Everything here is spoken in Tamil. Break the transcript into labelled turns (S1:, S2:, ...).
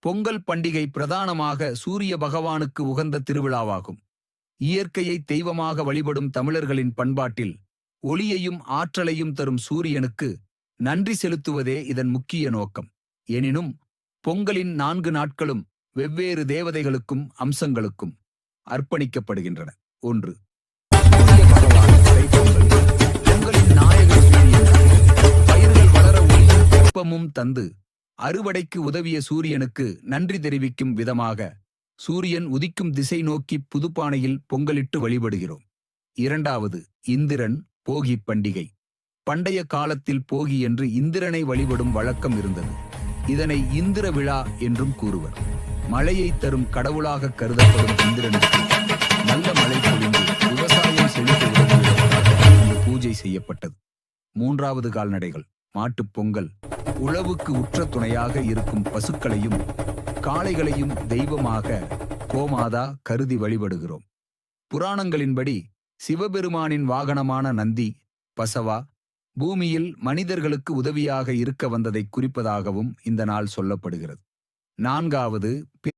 S1: பொங்கல் பண்டிகை பிரதானமாக சூரிய பகவானுக்கு உகந்த திருவிழாவாகும். இயற்கையை தெய்வமாக வழிபடும் தமிழர்களின் பண்பாட்டில் ஒளியையும் ஆற்றலையும் தரும் சூரியனுக்கு நன்றி செலுத்துவதே இதன் முக்கிய நோக்கம். எனினும் பொங்கலின் 4 நாட்களும் வெவ்வேறு தேவதைகளுக்கும் அம்சங்களுக்கும் அர்ப்பணிக்கப்படுகின்றன. 1. சூரிய பகவான் தைப்பொங்கல். பொங்கலின் நாயகன் சூரியன். பயிர்கள் வளர ஒளியும் வெப்பமும் தந்து அறுவடைக்கு உதவிய சூரியனுக்கு நன்றி தெரிவிக்கும் விதமாக சூரியன் உதிக்கும் திசை நோக்கி புதுப்பானையில் பொங்கலிட்டு வழிபடுகிறோம். 2. இந்திரன் போகி பண்டிகை. பண்டைய காலத்தில் போகி என்று இந்திரனை வழிபடும் வழக்கம் இருந்தது. இதனை இந்திர விழா என்றும் கூறுவர். மழையை தரும் கடவுளாக கருதப்படும் இந்திரனுக்கு நல்ல மழை பொழிந்து விவசாயம் செழிக்க உதவுவதற்காக இந்த பூஜை செய்யப்பட்டது. 3. கால்நடைகள். மாட்டுப் பொங்கல். உழவுக்கு உற்ற துணையாக இருக்கும் பசுக்களையும் காளைகளையும் தெய்வமாக கோமாதா கருதி வழிபடுகிறோம். புராணங்களின்படி சிவபெருமானின் வாகனமான நந்தி, பசவா பூமியில் மனிதர்களுக்கு உதவியாக இருக்க வந்ததை குறிப்பதாகவும் இந்த நாள் சொல்லப்படுகிறது. 4.